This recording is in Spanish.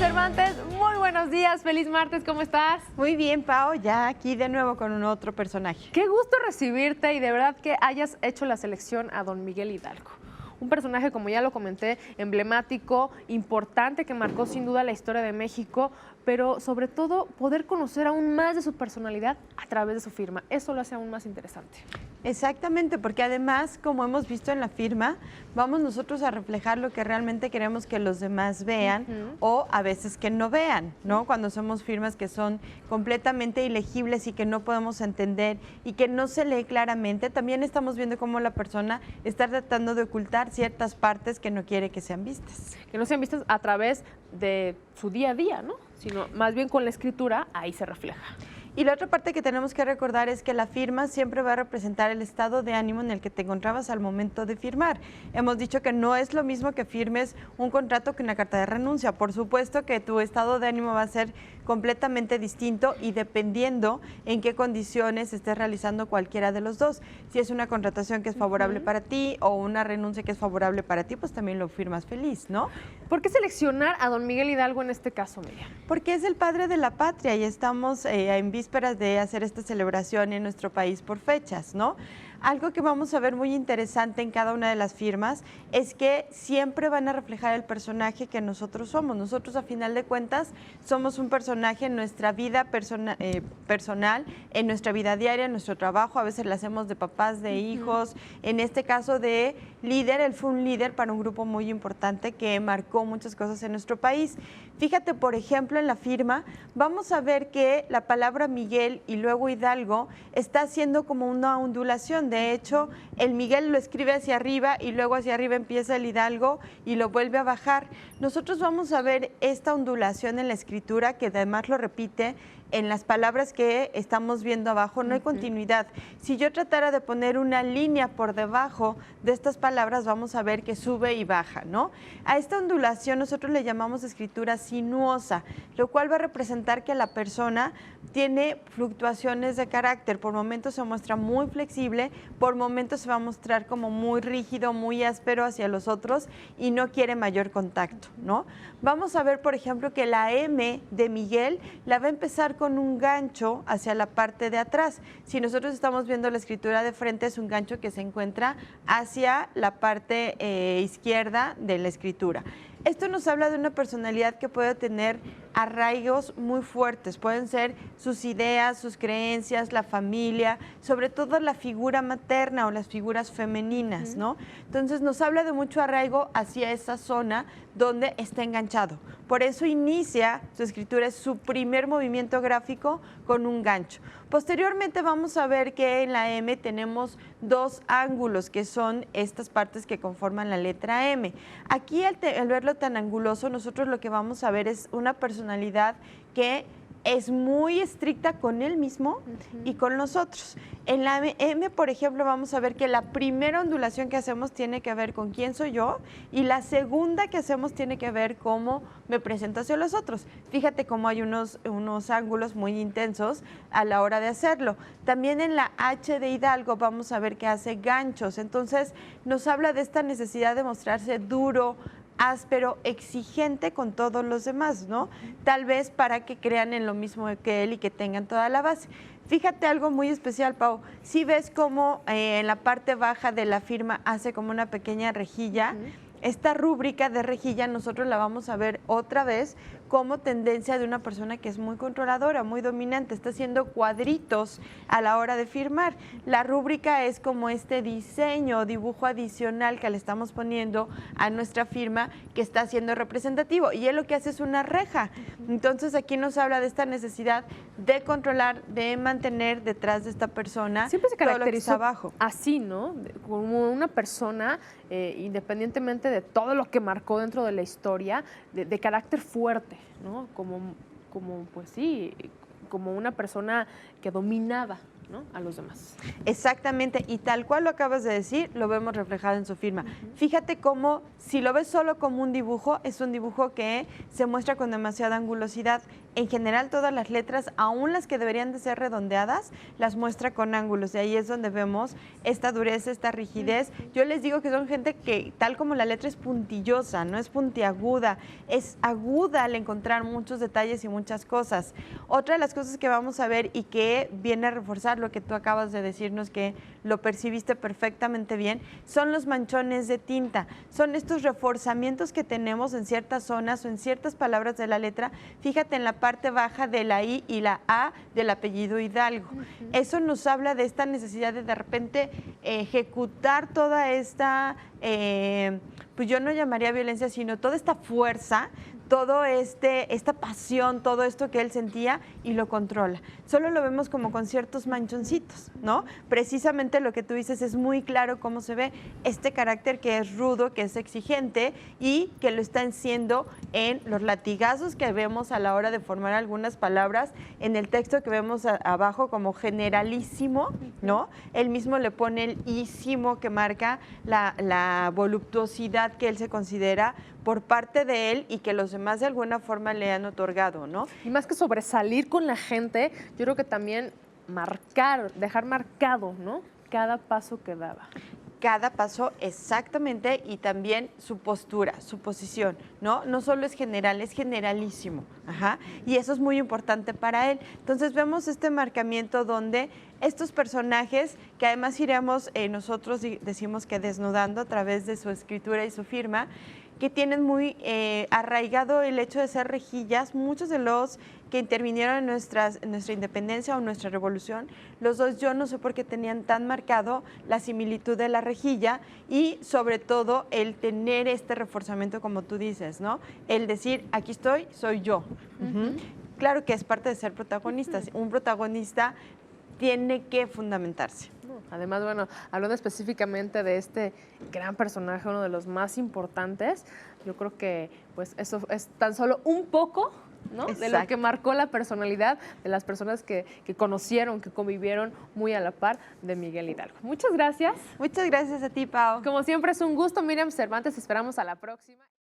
Cervantes, muy buenos días, feliz martes, ¿cómo estás? Muy bien, Pao, ya aquí de nuevo con un otro personaje. Qué gusto recibirte y de verdad que hayas hecho la selección a don Miguel Hidalgo. Un personaje, como ya lo comenté, emblemático, importante, que marcó sin duda la historia de México, pero sobre todo poder conocer aún más de su personalidad a través de su firma. Eso lo hace aún más interesante. Exactamente, porque además, como hemos visto en la firma, vamos nosotros a reflejar lo que realmente queremos que los demás vean o a veces que no vean, ¿no? Cuando somos firmas que son completamente ilegibles y que no podemos entender y que no se lee claramente, también estamos viendo cómo la persona está tratando de ocultar ciertas partes que no quiere que sean vistas. Que no sean vistas a través de su día a día, ¿no? Sino más bien con la escritura, ahí se refleja. Y la otra parte que tenemos que recordar es que la firma siempre va a representar el estado de ánimo en el que te encontrabas al momento de firmar. Hemos dicho que no es lo mismo que firmes un contrato que una carta de renuncia. Por supuesto que tu estado de ánimo va a ser completamente distinto y dependiendo en qué condiciones estés realizando cualquiera de los dos. Si es una contratación que es favorable para ti o una renuncia que es favorable para ti, pues también lo firmas feliz, ¿no? ¿Por qué seleccionar a don Miguel Hidalgo en este caso, Miriam? Porque es el padre de la patria y estamos en vísperas de hacer esta celebración en nuestro país por fechas, ¿no? Algo que vamos a ver muy interesante en cada una de las firmas es que siempre van a reflejar el personaje que nosotros somos. Nosotros, a final de cuentas, somos un personaje en nuestra vida personal, en nuestra vida diaria, en nuestro trabajo. A veces lo hacemos de papás, de hijos. En este caso de líder, él fue un líder para un grupo muy importante que marcó muchas cosas en nuestro país. Fíjate, por ejemplo, en la firma vamos a ver que la palabra Miguel y luego Hidalgo está haciendo como una ondulación. De hecho, el Miguel lo escribe hacia arriba y luego hacia arriba empieza el Hidalgo y lo vuelve a bajar. Nosotros vamos a ver esta ondulación en la escritura que además lo repite en las palabras que estamos viendo abajo, no hay continuidad. Si yo tratara de poner una línea por debajo de estas palabras, vamos a ver que sube y baja, ¿no? A esta ondulación nosotros le llamamos escritura sinuosa, lo cual va a representar que la persona tiene fluctuaciones de carácter. Por momentos se muestra muy flexible, por momentos se va a mostrar como muy rígido, muy áspero hacia los otros y no quiere mayor contacto, ¿no? Vamos a ver, por ejemplo, que la M de Miguel la va a empezar con un gancho hacia la parte de atrás. Si nosotros estamos viendo la escritura de frente, es un gancho que se encuentra hacia la parte izquierda de la escritura. Esto nos habla de una personalidad que puede tener arraigos muy fuertes, pueden ser sus ideas, sus creencias, la familia, sobre todo la figura materna o las figuras femeninas, ¿no? Entonces nos habla de mucho arraigo hacia esa zona donde está enganchado. Por eso inicia su escritura, es su primer movimiento gráfico con un gancho. Posteriormente vamos a ver que en la M tenemos dos ángulos, que son estas partes que conforman la letra M. Aquí al verlo tan anguloso, nosotros lo que vamos a ver es una personalidad que es muy estricta con él mismo y con los otros. En la M, por ejemplo, vamos a ver que la primera ondulación que hacemos tiene que ver con quién soy yo y la segunda que hacemos tiene que ver cómo me presento hacia los otros. Fíjate cómo hay unos ángulos muy intensos a la hora de hacerlo. También en la H de Hidalgo vamos a ver que hace ganchos. Entonces nos habla de esta necesidad de mostrarse duro, áspero, exigente con todos los demás, ¿no? Tal vez para que crean en lo mismo que él y que tengan toda la base. Fíjate algo muy especial, Pau. Si ves cómo en la parte baja de la firma hace como una pequeña rejilla, esta rúbrica de rejilla nosotros la vamos a ver otra vez como tendencia de una persona que es muy controladora, muy dominante, está haciendo cuadritos a la hora de firmar. La rúbrica es como este diseño, dibujo adicional que le estamos poniendo a nuestra firma que está siendo representativo y él lo que hace es una reja. Entonces aquí nos habla de esta necesidad de controlar, de mantener detrás de esta persona siempre se caracterizó todo lo que está abajo. Así, ¿no? Como una persona, independientemente de todo lo que marcó dentro de la historia, de carácter fuerte, ¿no? Pues sí, como una persona que dominaba, ¿no?, a los demás. Exactamente, y tal cual lo acabas de decir, lo vemos reflejado en su firma. Fíjate cómo, si lo ves solo como un dibujo, es un dibujo que se muestra con demasiada angulosidad. en general todas las letras, aún las que deberían de ser redondeadas, las muestra con ángulos. Y ahí es donde vemos esta dureza, esta rigidez. Yo les digo que son gente que, tal como la letra es puntillosa, no es puntiaguda, es aguda al encontrar muchos detalles y muchas cosas. Otra de las cosas que vamos a ver y que viene a reforzar lo que tú acabas de decirnos, que lo percibiste perfectamente bien, son los manchones de tinta. Son estos reforzamientos que tenemos en ciertas zonas o en ciertas palabras de la letra. Fíjate en la parte baja de la I y la A del apellido Hidalgo. Eso nos habla de esta necesidad de repente ejecutar toda esta, pues yo no llamaría violencia, sino toda esta fuerza, todo esta pasión, todo esto que él sentía y lo controla. Solo lo vemos como con ciertos manchoncitos, ¿no? Precisamente lo que tú dices es muy claro cómo se ve este carácter que es rudo, que es exigente y que lo están siendo en los latigazos que vemos a la hora de formar algunas palabras en el texto que vemos abajo como generalísimo, ¿no? Él mismo le pone el ísimo que marca la voluptuosidad que él se considera por parte de él y que los demás de alguna forma le han otorgado, ¿no? Y más que sobresalir con la gente, yo creo que también dejar marcado, ¿no? Cada paso que daba. Cada paso exactamente, y también su postura, su posición, ¿no? No solo es general, es generalísimo. Ajá. Y eso es muy importante para él. Entonces vemos este marcamiento donde estos personajes, que además iremos nosotros decimos que desnudando a través de su escritura y su firma, que tienen muy arraigado el hecho de ser rejillas. Muchos de los que intervinieron en nuestra independencia o nuestra revolución, los dos yo no sé por qué tenían tan marcado la similitud de la rejilla y sobre todo el tener este reforzamiento como tú dices, ¿no? El decir, aquí estoy, soy yo. Claro que es parte de ser protagonistas. Un protagonista tiene que fundamentarse. Además, bueno, hablando específicamente de este gran personaje, uno de los más importantes, yo creo que pues eso es tan solo un poco, ¿no? De lo que marcó la personalidad de las personas que conocieron, que convivieron muy a la par de Miguel Hidalgo. Muchas gracias. Muchas gracias a ti, Pau. Como siempre es un gusto, Miriam Cervantes, esperamos a la próxima.